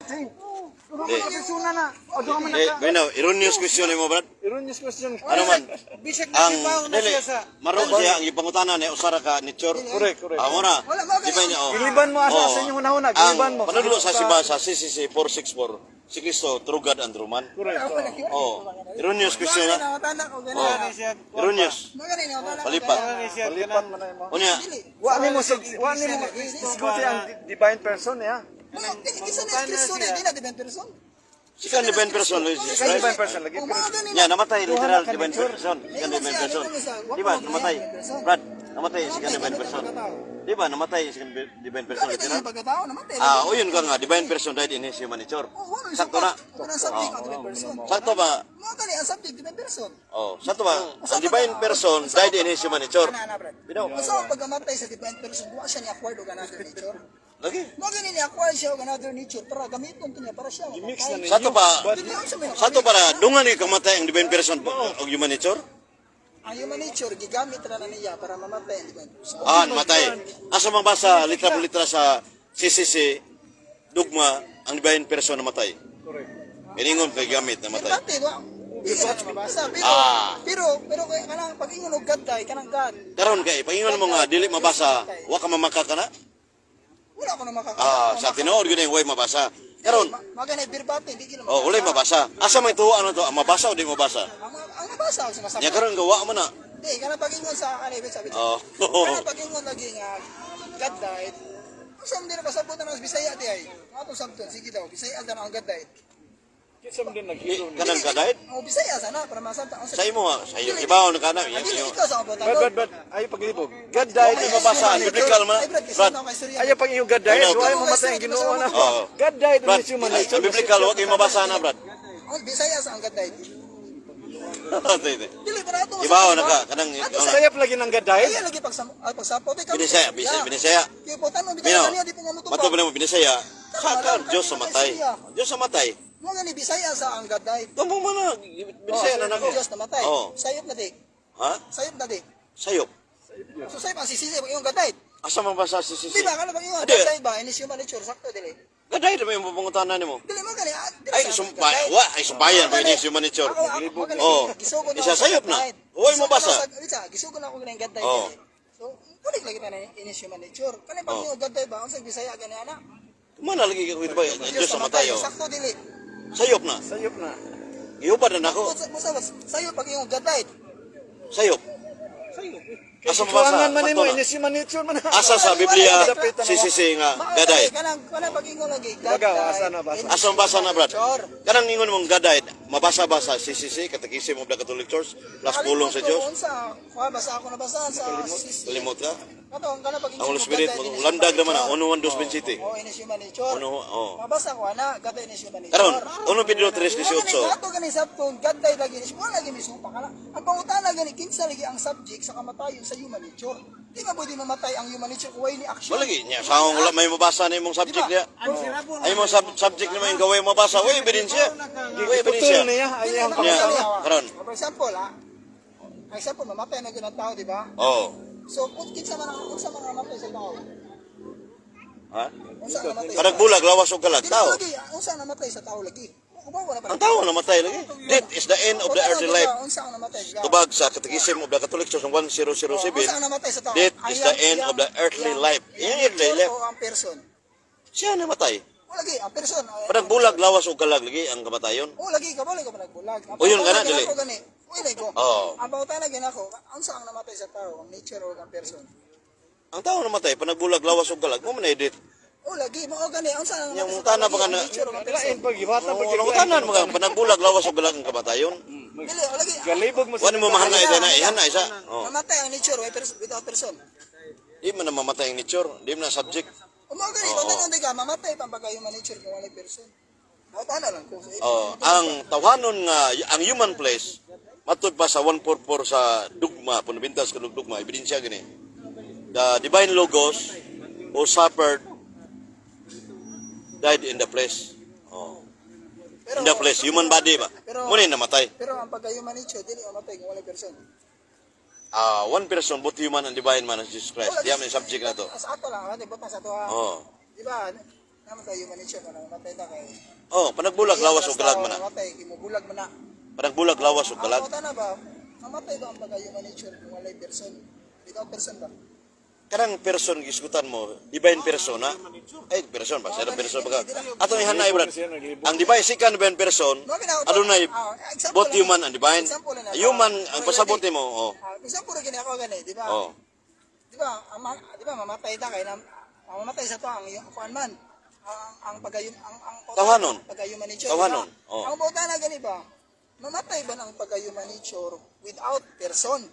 Di. Di, erroneous question mo, Brad. Erroneous question. Ano man? Ang dili maron siya ang ipangutanan ni usara ka nature. Correct. Amo na. Di ba niya? Giliban mo asa sa inyong hunahuna, giliban mo. Ang panulo sa Siba sa CCC 464. Si Cristo trugad and Roman. Correct. Oh, erroneous question na. Oh, erroneous. Palipat. Palipat man na mo. Unya, Wa nimo isguti ang divine person ya. sikan divine person Luis Kan Christ. divine person lagi. Nya namatay literal divine person. Sikan divine person. Di ba namatay? Brad, namatay sikan divine person. Di ba namatay sikan divine person literal? Ah, o yun ka nga, divine person died in his human nature. Sakto na. Sakto ba? Oh, sakto ba? Ang divine person died in his human nature. Bitaw. Masa pagkamatay sa divine person, wa siya ni-acquired og another nature. Lagi. Mo gani ni-acquire siya og another nature para gamiton to niya para siya. Mix na ni. Sakto ba? Sakto para dungan ni kamatay ang divine person og human nature? Ang human nature gigamit ra na niya para mamatay ang divine person. Ah, matay. Asa mabasa litra por litra sa CCC dugma ang divine person namatay. Correct. Iningon kay gamit na matay. Dati wa mabasa pero kay kanang pag-ingon og God kay kanang God. Karon kay pangingon mo nga dili mabasa, wa ka mamaka kana? Wala ko na makaka. Ah, sa tinuod gyud way mabasa. Karon, magana birbate di gila. oh, ulay mabasa. Asa may tuwa ano to? Ang mabasa o di mabasa? Ang nabasa sa masama. Nya karon gawa mo na. Di kana pag-ingon sa kanibit sabi. Oh. Kana pag-ingon lagi nga God died. Usam din pasabot na sa Bisaya di ay. Ato sabton sige daw Bisaya daw ang God died. Kisam din naghiro. Kanang kadait. Oh Bisaya sana para masabta ang Sa imo nga, sa iyo ibaw na kana. ikaw sa abot. But ay paglibog. God died Di mabasa biblical man. Brad, ay pag iyong God died, wala mamatay ang Ginoo na. God died in Brad, his human sa nature. biblical wa kay mabasa na, Brad. Ang Bisaya sa ang God died. Dili para ato. Ibaw na ka kanang Sayap lagi ng God died. Ay lagi pagsapot ikaw. Binisaya, binisaya. Kaya po tanong Mino, bitaw niya di po mamutupa. mato ba mo binisaya? Sakar, Diyos sa matay. Diyos sa matay. Mo nga ni Bisaya sa ang God died. Tumbong mo na, binisaya na nako. Diyos namatay. Oh. Sayop na di. Ha? Sayop na di. Sayop. So sayop ang sisisi pag yung God died. Asa mabasa si Sisi? Di ba kana pag yung God Adi. died ba inis human nature sakto dili. Gaday na may mapangutanan nimo. Dili mo gani. Ay, sumbayan ba ini human nature? Oh, isa sayop na. Huwag mo basa. Gisugon ako gani God died. Oh. So kunik lagi na inis human nature. Kana pag yung God died ba ang sa Bisaya gani ana. Kumana lagi ka ba? Diyos sa matay. Oh. Sakto dili. Sayop na. Sayop na. Giupad na nako. Sayop pag yung God died. Sayop. Sayop. Asa Kuangan mabasa? man nimo Sakto na. in his human nature man. Asa sa Biblia si Sisi nga gaday. Kanang pag ingon lagi God Baga, died. asa na basa? Asa mabasa na, Brad? Kanang ingon mong gaday, mabasa ba sa CCC, Katekism of the Catholic Church, plus pulong sa Dios? Unsa? Kuha basa ako nabasa sa Kalimot ka? Kato ang kana pag Ang Holy Spirit, landag naman na, 1:1:2:20. Oh, inis human nature. Oh. Mabasa ko ana, gata inis human nature. Karon, 1 Pedro 3:18. Kato gani sabton, gata lagi inis mo lagi misupa kana. Ang pangutana gani kinsa lagi ang subject sa kamatayon sa human nature. Di nga pwede mamatay ang human nature kung way ni action. Wala niya, sa wala may mabasa na imong subject niya. Ay mo subject na may gaway mabasa, way ebidensya. Way ebidensya. Putol niya ay ang Niya, pangutana. karon. For example, ang example, mamatay na ganang tao, di ba? Oh. So, kung kinsa man ang namatay sa tao? Ha? Unsa ang namatay? Parang bulag, lawas o kalag, Di tao. lagi, unsa ang namatay sa tao lagi? Kubawa na pa. Ang tao namatay lagi. Death is the end of the earthly life. Unsa ang namatay? Tubag sa Katekism of the Catholic Church 1007. Unsa ang namatay sa tao? Death is the end of the earthly life. Yung earthly life. O ang person? Siya namatay. O lagi, ang person. Parang bulag, lawas o kalag lagi ang kamatayon. O lagi, kabali ko nagbulag. O, yun nga na, dili. Uy, ko. Oo. Ang bautan na ginako, unsa ang namatay sa tao? Ang nature o ang person? Ang tao namatay, panagbulag, lawas o kalag, mo man edit. O lagi, mo gani, unsa ang Yung namatay sa tao? tana ba ka na- Ang nature o ang person? Lain pag gibata pag Ang utanan mga panagbulag, lawas o kalag ang kamatayon. Dili, o lagi. galibog mo sa Wala mo mahal na isa na, ihan na isa. Oh. Namatay ang nature without person. Di man na mamatay ang nature, di man na subject. Umaga ni, kung ka, mamatay pang human nature kung wala person. Tana lang ko. Oh, ang tawanon nga, ang human flesh, matod pa sa 144 sa dugma, punabintas ka dugma, ebidensya gani. The divine logos who suffered died in the flesh. Oh. In the flesh, human body ba? Muna yung namatay. Pero ang human nature, dili mamatay kung wala person. One person, both human and divine man as Jesus Christ. Di man yung subject na to. Sa ato lang, ate, butang sa ato ha. Oh. Di ba? namatay human nature mo namatay ta kay. Oh, panagbulag lawas o galag man na. Namatay gimubulag man na. Panagbulag lawas o Ang galag. na ba? Namatay ba ang pagka human nature kung walay person? Without person ba? Kanang person gisgutan mo, divine person ha? Ay, person ba? Sa person ba ka? Ato ni hanay brad. Ang divine second divine person, adunay both human and divine. Human ang pasabot mo, oh. Example rin ako gani, di ba? Oh. Di ba? Di ba mamatay ta kay na ang mamatay sa to ang kuan man. Ang pagayum ang Tawanon. pagayuman nature. Tawanon, Diba? oh. Ang bauta na gani ba? Mamatay ba ng pagayuman nature without person?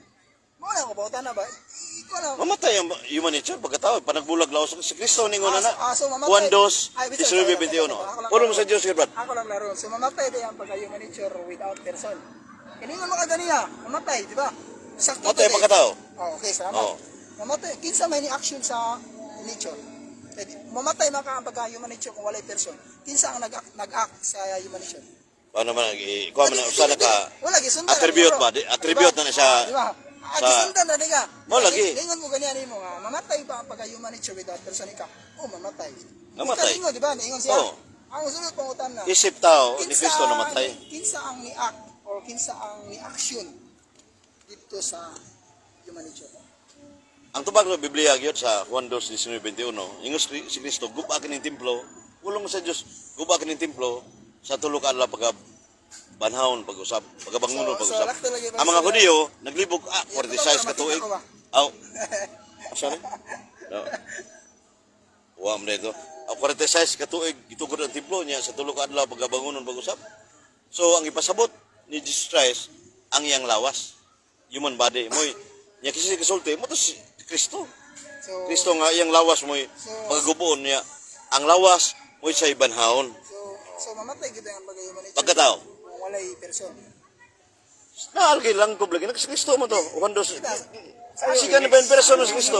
Mo na ko bauta na ba? Iko lang. Mamatay ang human nature pagkatao, panagbulag lawas si Kristo ningon na. So mamatay. Juan 2, Ay, bisan, 19:21. Pulo mo sa Dios brad. Ako lang laro. So mamatay ba ang pagayuman nature without person? Kiningon mo kaganiya, mamatay, di ba? Sakto Mamatay ba, pagkatao. Oh, okay, salamat. Oh. Mamatay, kinsa may ni action sa nature. Mamatay maka ang pagka-human nature kung walay person. Kinsa ang nag-act sa human nature? Paano man ikuha man usa na ka Wala gisundan. attribute ba? Attribute na siya. Di ba? Gisundan na diga. Mo lagi. Lingon mo ganyan nimo nga, mamatay ba ang pagka-human nature without person ka? Oh, mamatay. Namatay. Lingon, di ba? Ingon siya. Oh. Ang sunod pangutan na. Isip tao ni Kristo namatay. Kinsa ang ni-act o kinsa ang ni-action dito sa human nature? Ang tubag ng Biblia gyud sa Juan 2:19-21, ingos si Kristo guba kining templo, ulong sa Dios, guba kining templo sa tulo ka adlaw pagka banhawon pag-usab, pagkabangunon pag-usab. lakto lagi ba Ang mga sila? Hudiyo naglibog 46 ka tuig. Aw. Sorry. No. Wa man dito. 46 ka tuig gitugod ang templo niya sa tulo ka adlaw pagkabangunon pag-usab. So ang ipasabot ni Jesus Christ ang iyang lawas, human body moy niya kasi kasulti mo to si Kristo. So, Kristo nga iyang lawas mo'y pagagubuon niya. Ang lawas mo'y sa ibanhaon. so mamatay gid ang pagayuman nature. Pagkatao. Kung walay person. Naalgi lang ko lagi si Kristo mo to. Kundo si kan ben person si Kristo.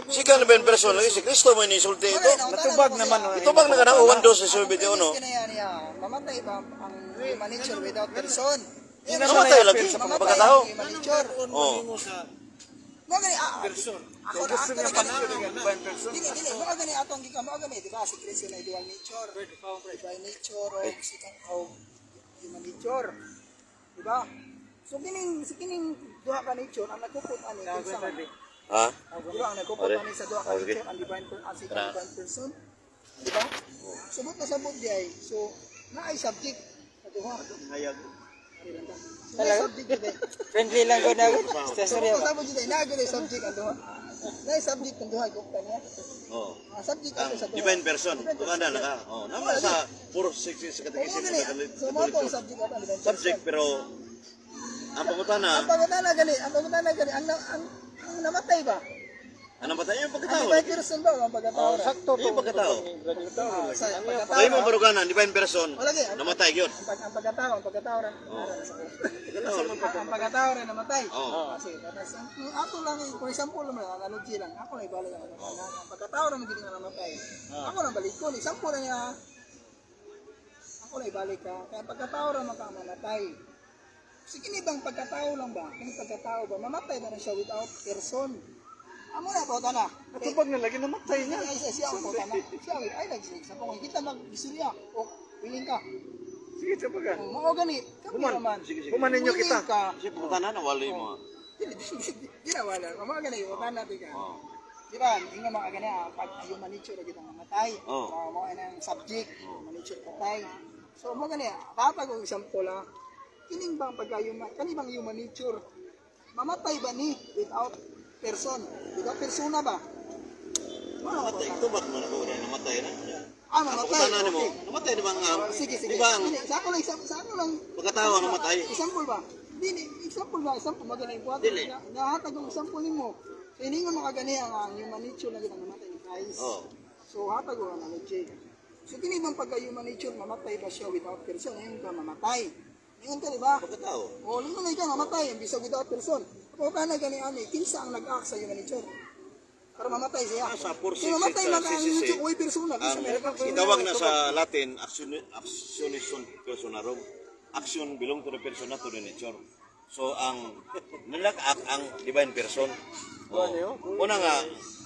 Si kan ben person lagi si Kristo mo ni sulti ito. Natubag naman. Itubag na kana Juan 2:21 no. Mamatay ba ang human nature without person? Namatay lagi sa pagkatao. Human nature. Oh. Mo gani ako na Gusto niya ako pa na na divine person. Dili, mo gani atong gika mo gani, di ba? Si Kristo na dual nature, divine nature, o si human nature. Di ba? So kining duha ka nature ang nagkupot ani kinsa man. Ha? Di ba ang nagkupot ani sa duha ka nature ang divine person. Di ba? Subot na sabot di ay. So naay subject sa duha. Hayag. Hello? Subject di. Friendly lang ko na. Sorry ba? Sabot di na gani subject ang duha. Naay subject ang duha gupta niya. Oh. Ang subject Ang ato sa duha. divine person. Kumanda na ka. Oh, naman sa puro 6 sa katekismo So mo to subject ato ang divine person. subject pero ang pangutana, Ang pagutana gani, ang namatay ba? ano ba tayo yung Ang pagkatao? divine person ba ang pagkatao? Sakto Yung pagkatao. Sa pagkatao. Kaya mo baruganan, divine person, Wala gi. namatay yun. Ang pagkatao rin. Ang pagkatao rin namatay. Oo. Kasi ato lang for example lang analogy lang. Ako na ibalik ang pagkatao rin magiging namatay. Ako na balik ko, example lang niya. Ako na ibalik ka. Kaya pagkatao rin makamatay. Sige ni bang pagkatao lang ba? Kung pagkatao ba mamatay na siya without person? Amo na po na. Natubag na lagi namatay niya. Siya ang kota na. Siya ay nagsigig sa kung kita mag-istorya o willing ka. Sige, tabagan. Mao gani. Kami Human. naman. Human ninyo Willing kita. ka. Kasi pangutana, nawali mo. Di na wala. Mao gani kota natin ka. Oh. Di ba? Inga mga gani pag human nature lagi tang mamatay. Oo. Mao ana ang subject. Human nature patay. So mo gani kapag og example la kining bang pagka-human kani bang human nature mamatay ba ni without person? Without persona ba? Namatay, tubag mo na ko na namatay na. Ah, Ang mamatay. pangutana mo, Okay. namatay di ba ang, Sige. di ba ang Dili, sa ako lang. pagkatao namatay? Example ba? Dili, example magana buhat. Dili. Nahatag ang example nimo. So iningon mo kagani ang human nature na ginang namatay ni Christ. Oh. So hatag ko ang analogy. So kini bang pagka human nature mamatay ba siya without person? Ngayon ka mamatay. Ngayon ka di ba? Pagkatao. O lingon na ikaw mamatay bisa without person. Ako ka na gani ani kinsa ang nag-act sa human nature? Para mamatay siya. Sa So mamatay sa maka ang CCC, nature oy persona bisa may nag-act. itawag na sa Latin, actionis personarum. Action belong to the person, not to the nature. So ang nilak-ak ang divine person. Una nga,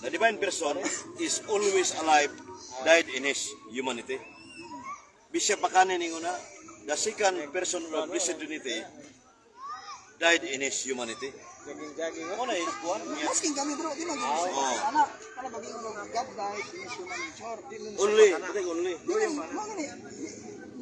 the divine person is always alive, died in his humanity. Bisya pa kanin una, the second person of Blessed Trinity died in his humanity. Una is kuan niya. Masking kami bro, di maging anak. Kala pag-ingon ng God died in his human nature. Only, pating only.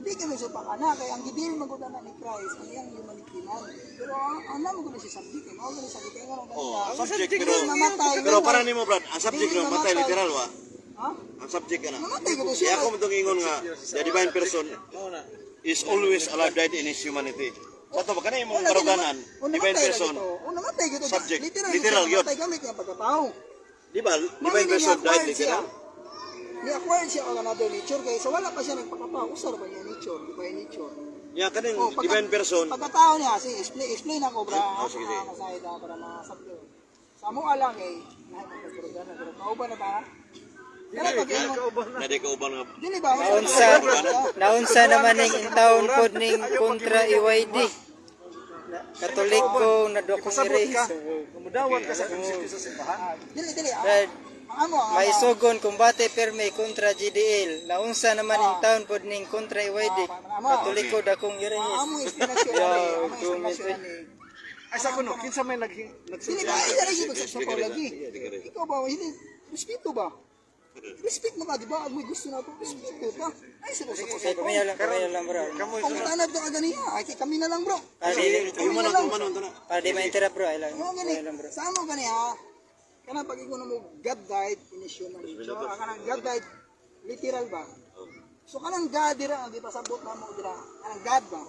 Hindi kami sa pakana, kaya ang gidil magudana ni Christ, ang iyang humanity man. Pero ang naman ko na si subject, ang naman sa subject, ang Subject mamatay. pero para nimo brad, ang subject no matay literal wa. Ha? Ang subject kana. Mamatay ko to Siya siya. ako mong ingon nga the divine person is always alive, died in his humanity. Sa to ba kanay imong baruganan, divine person, namatay ko to. subject, literal yun. Namatay gamit nga pagkatao. di ba? Divine person died literal. Ni-acquire siya ang another nature kaya so wala pa siya nagpakatao. Usar ba niya nature? Divine nature. Ya kaning divine person. Pagkatao niya, explain ako bra. Sige, sige. Masayda para masabdo. Sa mo alang eh, kauban na ba? Kana pag-ingon. Na di ka uban nga. Dili ba? Naunsa naman ning intawon pod ning kontra EYD. Katoliko na dokumire. Mudawat ka sa prinsipyo sa simbahan. Dili. Ang May sugon kumbate perme kontra GDL. Naunsa naman intawon pod ning kontra EYD. Katoliko dakong irehis. among explanation ni. Ay sa kuno, kinsa may Dili nagsilbi. ba? Ay lagi magsasapaw lagi. Ikaw ba hindi respeto ba? Respect mo ka, di ba? Ang may gusto na ito, respeto ka. Ay, sila sa Say kami lang bro. kung tanap to aganiya, ay kami na lang bro. Kayo man ang tumanon to na. Para di ma-interrupt bro. Ay lang. Yung gani, sa mo ganiya, kana pag ikaw na mo, God died in his human nature. Kanang God died, literal ba? So kanang God dira, ang ipasabot na mo dira, kanang God ba?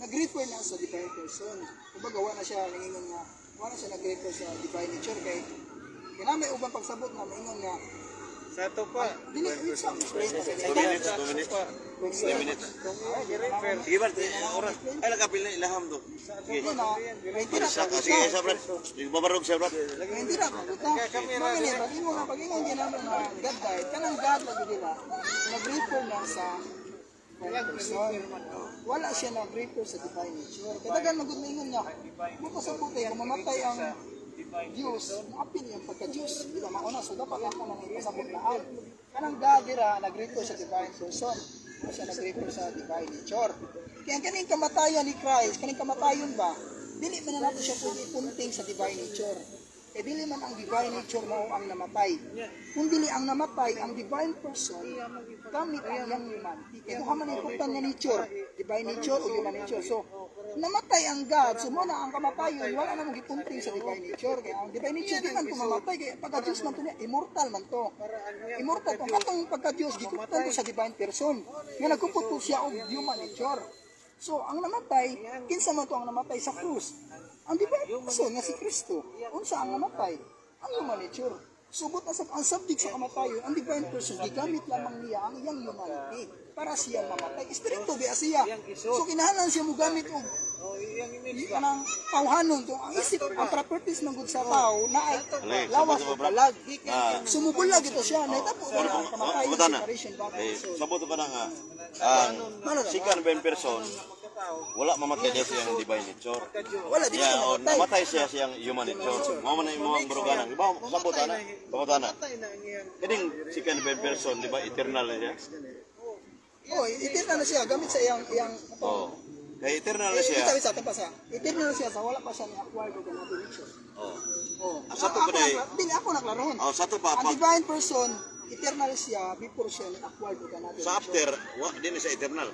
Nag-refer na sa divine person. Kumbaga, wala siya nangingon nga, wala siya nag-refer sa divine nature kay kaya may ubang pagsabot na maingon nga, Sa to pa. dili, it's not explain na sa 2 minutes, 2 minutes. 3 minutes. Sige ba, oras. Ay nakapil na ilaham do. Sige. Ito na, may tira ka Sige, sa brad. Babarog siya brad. may tira ka buta. Mga pag-ingon nga, pag-ingon ginamit na God died, kanang God lagi nila, nag-refer na sa person. Wala siya nag-refer sa divine nature. Kadagan magud maingon nga, mo sa puti, kung mamatay ang Diyos, maapin yung pagka-Diyos. Di ba, mauna, so dapat lang ka nang ipasabot na ang. Kanang God dira, nag-refer sa divine person. Wala siya nag-refer sa divine nature. Kaya kaning kamatayan ni Christ, kaning kamatayon ba, dili man na nato siya pwede punting sa divine nature. Eh dili man ang divine nature mao ang namatay. Kung dili ang namatay, ang divine person, gamit ang iyang humanity. Kaya duha man important nga nature, divine nature o human nature. So, namatay ang God, so mo na ang kamatayon, wala na mong gipunting sa divine nature. Kaya ang divine nature, di man to mamatay, kaya pagka-Diyos man to niya, immortal man to. Immortal to. Katong pagka-Diyos, gikuputan to sa divine person. Nga nagkuput po siya og human nature. So, ang namatay, kinsa man to ang namatay sa krus? Ang divine person nga si Kristo. Unsa ang namatay? Ang human nature. Subot na ang subject sa kamatayon, ang divine person, gigamit lamang niya ang iyang humanity para siya mamatay. Espiritu biya siya. So, kinahanglan siya mo gamit og kanang tawhanon to ang isip ang properties ng good sa tao na ay lawas o balag. Sumubulag ito siya na itapo na ang kamatayon separation battle. Sabot pa na nga. Ang second divine person wala mamatay dia siyang divine nature. Wala di Ya, siya o namatay siya siyang human nature. Mao man imong baruganan. Di ba? Sabot ana. Sabot ana. Kining second divine person, di ba, eternal na siya? Oh, eternal na siya gamit sa iyang Oh. Kay eternal na siya. Sabi sa tapasa. Eternal na siya sa wala pa siya ni acquired o ganado nature. Oh. Oh. Asa to pa day? Dili ako naklaroon. Oh, sa to pa Ang pag divine person, eternal siya before siya ni acquired o ganado sa after, wa din sa eternal.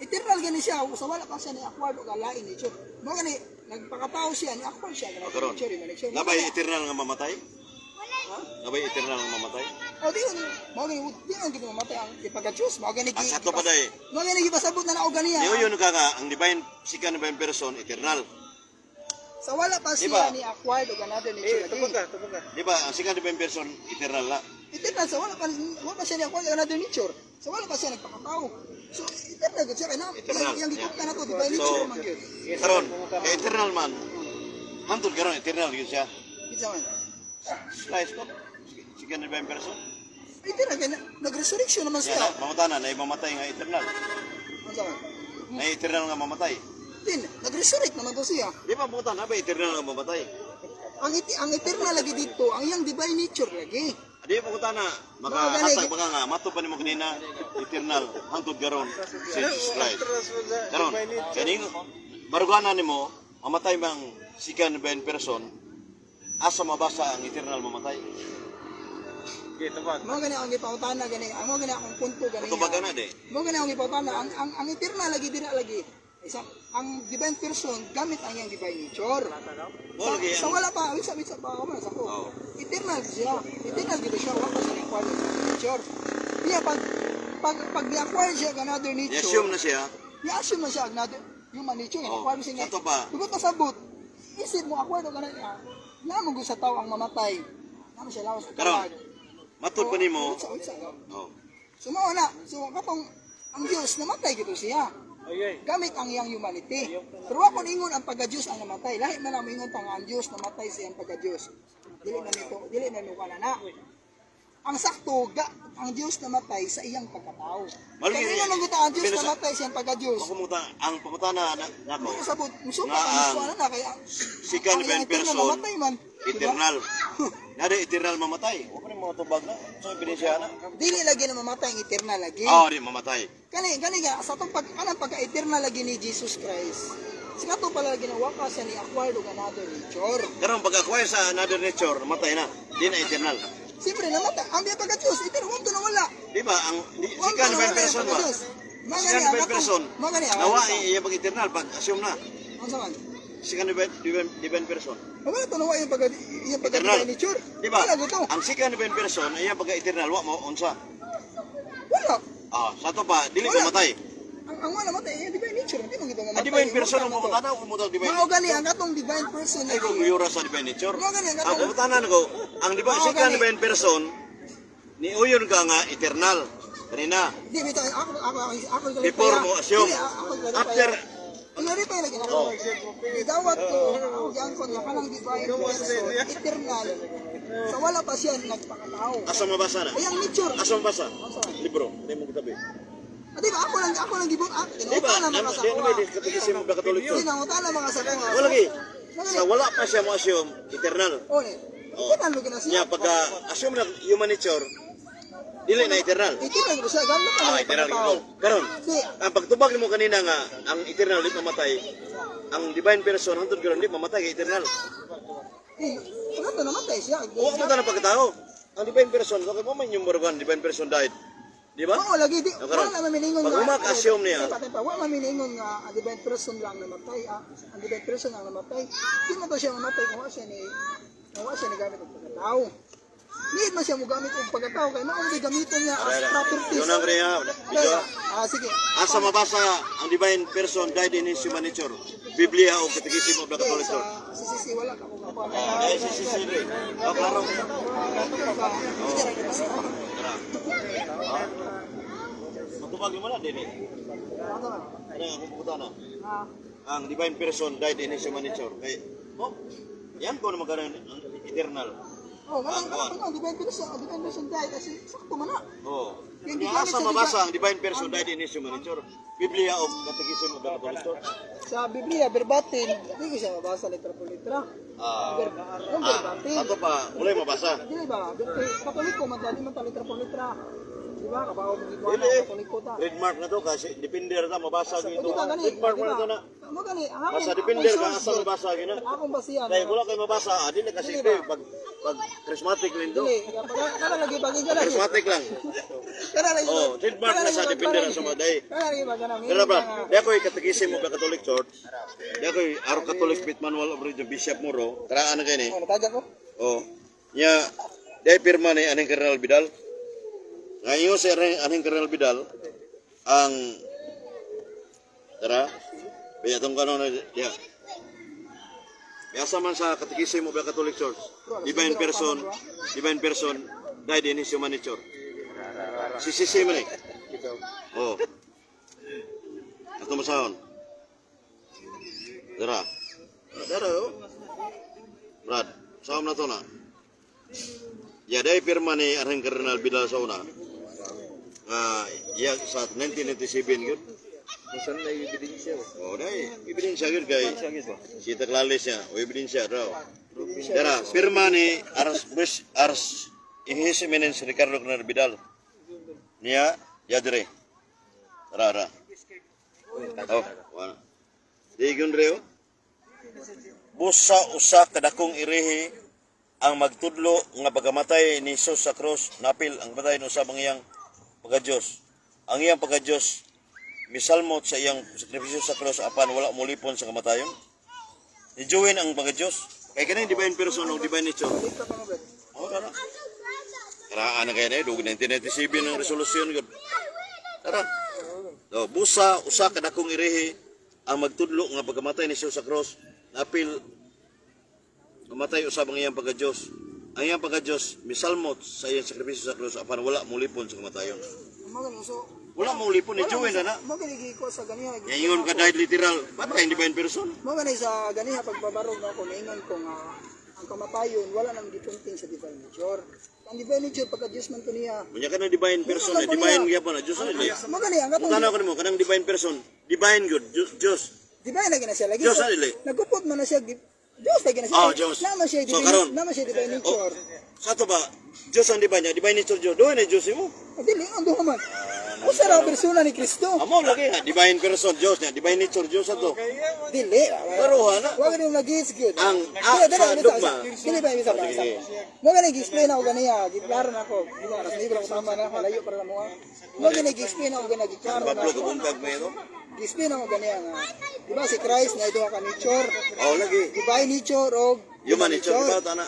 Eternal gani siya, sa wala pa siya ni acquired o galain nature. Mo gani nagpakatao siya ni acquired siya ganado Karon. nature, nature. Nabay eternal nga mamatay? Nabay eternal nga mamatay? O di mo gani di ang gito mamatay ang ipagka-Diyos, mo gani Ang sa to pa day. mo gani gipasabot na na og ganiya. Niyo yun ka nga ang divine second divine person eternal. Sa wala pa siya Diba? ni acquired o ganado nature. Di ba? Ang second divine person eternal na. Eternal sa wala pa siya ni acquired o ganado nature. Sa wala pa siya nagpakatao. So eternal gud siya kay na Eternal, yang yeah. gikutan nato divine So, nature man gyud. karon, kay eternal man. Hantod karon eternal gyud siya. Kitsa man. Slice ko. Second divine person. Eternal kay nag-resurrection naman Yan siya. na, mamatanan na mamatay nga eternal. Ano man? Na eternal nga mamatay. Din, nag-resurrect naman to siya. Di ba buta na ba eternal ang mamatay? Ang eternal lagi dito, ang iyang divine nature lagi. Di ba buta na makahasag baka nga mato pa nimo kanina eternal hangtod garon si Jesus Christ. Karon kani barugana nimo mamatay mang second divine person asa mabasa ang eternal mamatay. Mo gani ang gipautana gani, amo gani akong punto gani. Tubag na di. Mo gani ang gipautana ang eternal lagi dira lagi. Isa ang divine person gamit ang iyang divine nature. Sa wala pa, bisa pa ako man sa ko. Eternal siya. Eternal gito siya wala pa sa quality nature. Iya pag di-acquire siya ng another nature. I-assume na siya. I-assume na siya another human nature. I-acquire siya nga. Ito ba? Tugot na sabot. Isip mo acquire ka na niya. Namo sa tao ang mamatay. Namo siya lawas sa Karon, matod pa nimo. Oh. Sumawa na. So katong ang Diyos namatay gito siya. Gamit ang iyang humanity. Pero ako ingon ang pagka-Diyos ang namatay. Lahi man ang ingon tang ang Diyos namatay sa iyang pagka-Diyos. Dili na nito na. Ang sakto, ang Diyos namatay sa iyang pagkatao. Kaya ina nang ang Diyos namatay sa iyang pagka-Diyos. Ang pamutana nako. Sabot, musuka na kaya Second divine person namatay man. eternal. Nada eternal mamatay. O pa mo tubag na. So ebidensya na. Dili lagi na mamatay ang eternal lagi. Di mamatay. Kani nga sa tong pagka-eternal lagi ni Jesus Christ. Sika to pala lagi na wakas siya ni acquired og another nature. Karon pag-acquire sa another nature, matay na. Di na eternal. Siyempre namatay. Ang biya pagka-Diyos, eternal na wala. Di ba? Ang second divine person ba? Second divine person. Nawa iya pag eternal pag assume na. Ang saman. Second divine person. Wala to nawa yung pagka-divine nature. Di ba? Wala gito. Ang second divine person iya pag eternal wa mo unsa. Wala. Sa to pa dili mamatay. Ang wala matay, yung divine nature, hindi mo gito mamatay. Ang divine person ang mamutana o mo divine. Mao gani ang atong divine person Ay kung uyura sa divine nature. Mao gani Ang pamutanan ko, ang second divine person ni uyon ka nga eternal. Kanina. Di bitaw ako Before mo assume. After Ingari pa lagi ako. Idawat ko ang giangkon nga kanang divine person eternal. Sa wala pa siya nagpakatao. asa mabasa na? Ay ang nature. Asa mabasa? Libro, di mo kitabi. Di ba ako lang gibon Di ba? Di naman di katigisim mo Katolik to. Hindi na utana mga sa ko. Wala lagi. Sa wala pa siya mo assume eternal. Oni. Eternal lagi na siya. Niya pagka assume na human nature, dili na eternal. Eternal ko siya gamit pa. Eternal ito. Karon, ang pagtubag mo kanina nga ang eternal di mamatay, ang divine person hangtod karon di mamatay kay eternal. Ano to namatay siya? Huwag mo na pagkatao. Ang divine person, okay mo man yung morgan, divine person died. Di ba? Oo, lagi di. Karon, Wala maminingon pag umak-assume niya, wala maminingon nga ang divine person lang namatay. Ang divine person lang namatay. Di mo to siya mamatay kung wala siya ni gamit ang pagkatao. Need man siya mo gamit ang pagkatao kaya maong gamitin niya as properties. yun ang kaya. Sige. Asa mabasa ang divine person died in his human nature. Biblia o Katekismo of the Catholic Church. Sisi wala ka kung kapwa. Dahil si Ray. Klaro. Matubag mo na din eh. Ano ang pupunta na? Ang divine person died in his human nature. Kaya, yan ko naman ganun ang eternal. Ang divine person died kasi sakto man na. Asa mabasa ang divine person died in his human nature? Biblia of Katekismo of the Catholic Church. Sa Biblia, verbatim, hindi ko siya mabasa letra po letra. Verbatim. Ato pa, mulai mabasa. Hindi ba? Katoliko, madali man ta letra po letra. Di ba? Kabaw mo gitwa Dili. na katoliko ta. Trademark na to kasi depender na mabasa Di gito. ba gani? Trademark mo na to na. Mo gani, Basta depender ka asa mabasa gina. Akong basihan. Kaya wala kayo mabasa, di na kasi pag charismatic lindo. Dili, kada lagi bagi ka lagi. Charismatic lang. Kada lagi. Trademark na sa depender na sa maday. Kada lagi ba ganang. Pero brad, di ako'y Katekismo of the Catholic Church. Di ako'y Aro Catholic Faith Manual of Religion Bishop Moro. Taraan na kayo ni. Nataga ko. Nya, di pirma ni Aning Kardinal Vidal. Ngayon si Aning Kardinal Vidal, ang tara, kaya itong kanon na diya. Biasa man sa Katekismo of the Catholic Church, divine person died in his human nature. Sisi man eh. Ato masahon. Tara. Brad, sahom na to na. Ya, dahil pirma ni Aning Kardinal Vidal sa una. Sa 1997 yun. Musan na ebidensya. Oh, dai, ebidensya gyud kay si taklalis niya, o ebidensya raw. Dara, pirma ni Ars His Eminence Ricardo Canar Vidal. Niya, yadre. Tara. Oh, wala. Di gyud reo. Busa usa kadakong irihi ang magtudlo nga pagamatay ni Jesus sa krus, napil ang patay no sa iyang pagadios. Ang iyang pagadios misalmot sa iyang sakripisyo sa krus apan wala molipon sa kamatayon. Ni Jowen ang pagadios. Kay kanang divine person o divine nature. Oh, tara. Karaan na kaya na yun, 1997 ang resolusyon. Tara. So, busa, usa kadakong irihi ang magtudlo nga pagkamatay ni Jesus sa cross, napil, mamatay usab ang iyang pagkadyos. Ang iyang pagkadyos, misalmot sa iyang sakripisyo sa cross, apan wala mulipon sa kamatayon. Wala mulipon, ni Jowen na na. Maganigi ko sa ganiha. Yan ingon ka dahil literal, ba't kayong divine person? Maganigi sa ganiha pagbabarog na ako, naingon ko nga, ang kamatayon, wala nang gipunting sa divine nature. Ang divine nature, pagka-Diyos man ko niya. Munya ka ng divine person, divine gyapon na Diyos na dili. Maganigi, ang Kung tanaw ko nimo kanang divine person, divine good, Diyos. divine lagi na siya lagi. Diyos na dili. Nagkupot man na siya, Diyos lagi na siya. Oh, Diyos. Naman siya, So, karon? naman siya divine nature. Sa to ba? Diyos ang divine niya, divine nature Diyos. Doon na Diyos mo. Dili, ang duha man. O sa raw persona ni Kristo. Amo lagi ha, divine person Diyos niya, divine nature Diyos sa to. Dili. Pero ha na. Wag nang nag-is good. Ang Dili, sa dugma. Dili ba bisa ba? Mo ga nag-explain ako ganiya, giklaro na ako. Di ba, nas libro ko tama na, malayo para na mo. Mo ga nag-explain ako ganiya, giklaro na. Pablo kabuntag mo ito. Gi-explain ako ganiya nga. Di ba si Christ na duha ka nature, Oh lagi. divine nature o Human nature ba ana?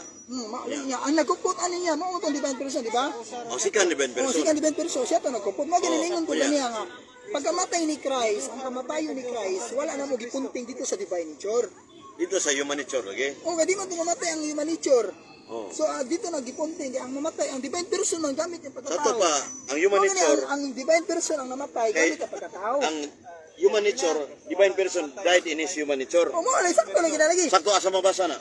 Ang nagkupot ani niya, mo itong divine person, di ba? Oh sikan divine O person. siya divine person, siya to nagkupot. Mo ginilingon ko ganiya nga. Pagkamatay ni Christ, ang kamatayon ni Christ, wala na mo gipunting dito sa divine nature. Dito sa human nature lagi. O di man mamatay ang human nature. Oh. So dito nagipunting ang mamatay ang divine person ang gamit ng Sa to pagkatao. pa, ang human Ang, nature, ang divine person ang namatay gamit ang pagkatao. ang human nature, divine person died in his human nature. O mo alay sakto lagi na lagi. Sakto asa mabasa na.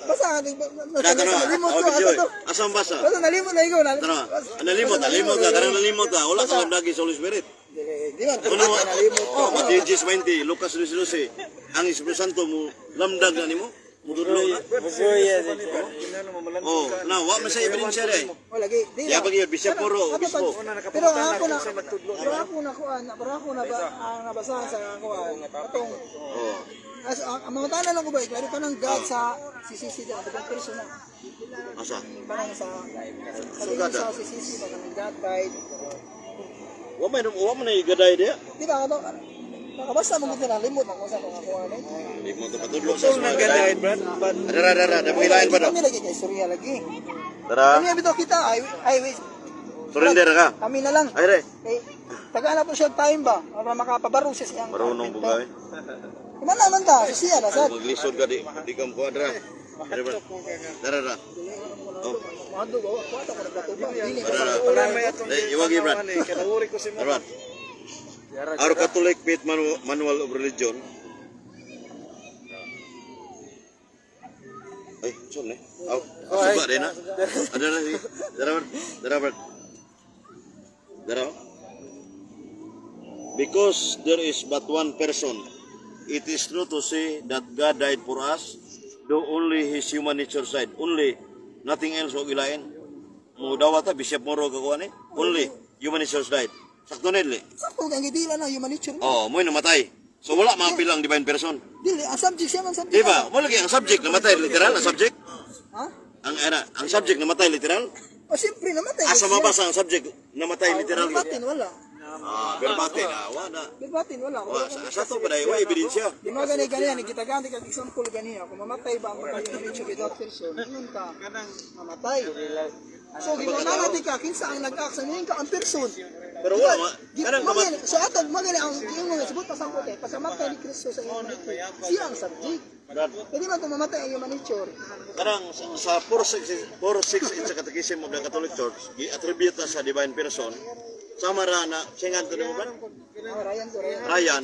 Basta nalimot Oh, ko video. asa to. Asa mabasa? Basta nalimot na ikaw na. Tara. Nalimot ka, karang nalimot ka. Wala ka lagi sa Holy Spirit. Di man Ano mo? nalimot ko. Oh, Matthew 20, Lucas 12, ang Espiritu Santo mo lamdag na nimo. Mududlo na. Oh, na wa man sa ebidensya dai. O lagi. Di Ya pag yun, bisya puro, obispo. Pero ako na ba ang nabasahan sa kuan. Atong Oh. ang mga tanan ko ba klaro ka ng God sa sisisi da ang person na. Asa? Parang sa God, sa sisisi ba ng God died. Wa man na igaday dia. Di ba ato? Nakabasa mo gud na limot ako sa mga kuan eh. Di mo to patudlo sa mga Ganda, gaday. Brad. But Dara, dapay lain pa do. Kami lagi kay istorya lagi. Tara. Kami bitaw kita ay wait. Surrender ka. Kami na lang. Ay re. Eh, tagaan na po siya time ba? Para makapabarong siya siyang. Marunong bugay. Kumana man ta, siya na sad. Maglisod ka di ka kuadra. Dara. Oh, Mado ba? Kuwata ko nagkatuba. Dili ka dara. wala may atong Iwagi Brad. kanawuri ko si mo. Dara. Our Catholic Faith Manual of Religion. Ay, sorry. Aw, suba din ha. Ada na si. Dara. Because there is but one person, it is true to say that God died for us, though only His human nature side. Only, nothing else o ilain. Mo dawata Bishop Moro kakuan only human nature died. Sakto nidli. Sakto kang gidila na human nature. Oh, mo'y namatay. So wala mapilang divine person. Dili, ang subject siya man subject. Di ba? Mo lagi ang subject namatay literal ang subject. Ha? Ang subject namatay literal. O siyempre namatay. Asa mabasa ang subject namatay literal. Verbatim wala. Verbatim wala. Verbatim wala. Sa to pa dai wa ebidensya. Di mo gani ni kita ganti kag example ganiya kung mamatay ba ang human nature without person. Ingon ka mamatay. So ginana di ka kinsa ang nag-act sa ka ang person. Pero wala kanang Magani, so ato magani ang ingon nga subot pasangkot eh pagkamatay ni Kristo sa inyo. Siya ang subject. Pwede man mamatay ang human nature. kanang sa 4:6 sa Catechism of the Catholic Church, gi-attribute sa divine person. Sama ra na singan to mo ba? Ryan to Ryan. Ryan,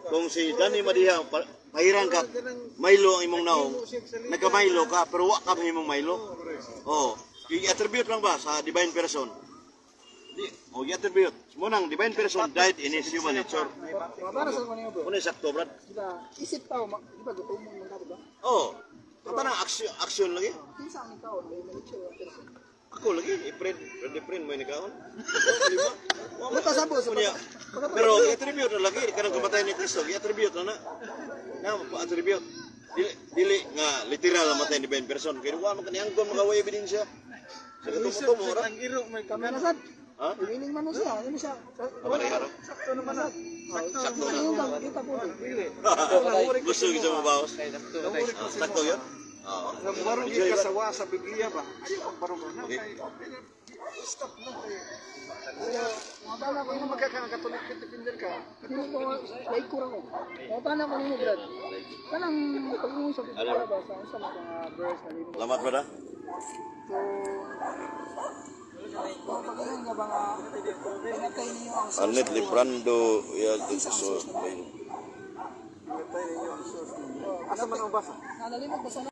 kung si Danny Madiha, pahirang ka, Milo ang imong naong, nagka-Milo ka, pero wa ka imong Milo. Oh, i-attribute lang ba sa divine person? Di, o i-attribute. Munang divine person died in his human nature. Para sa kanyo bro. Una sakto, brad. Diba, isip tao, di ba gutom mo na diba? Oh, tanang action lagi. Kinsa ang ikaw, may nature ang person. Ako lagi, i-print mo yung nagkaon. Buta sa po, Pero i-attribute na lagi, kanang kamatay ni Kristo, i-attribute na na. Na, pa-attribute. Dili nga literal na matay ni divine person. Kaya wala man kaniyang kung magaway ebidensya. Sa katuto mo, ora? kami na sad. Ha? Willing man siya, ano siya. Kamatay haro? Sakto naman sad. Sakto na. Yung kita po. Gusto ko sa mabawas. Sakto yun? Oo. Barong yung kasawa sa Biblia ba? Ayaw ang barong ba? Okay. Stop na kayo. Mga tala ko Kung yung magkakakatulik ka, defender ka. Hindi ko like ko ako. Mga tala ko nimo grad. Kanang pag-uusap ko ba sa mga verse na nimo. Salamat, brada. So pag-uusap nga ba nga pinatay niyo ang Anet librando ya so. Asa man ang basa? nanalimot ba sa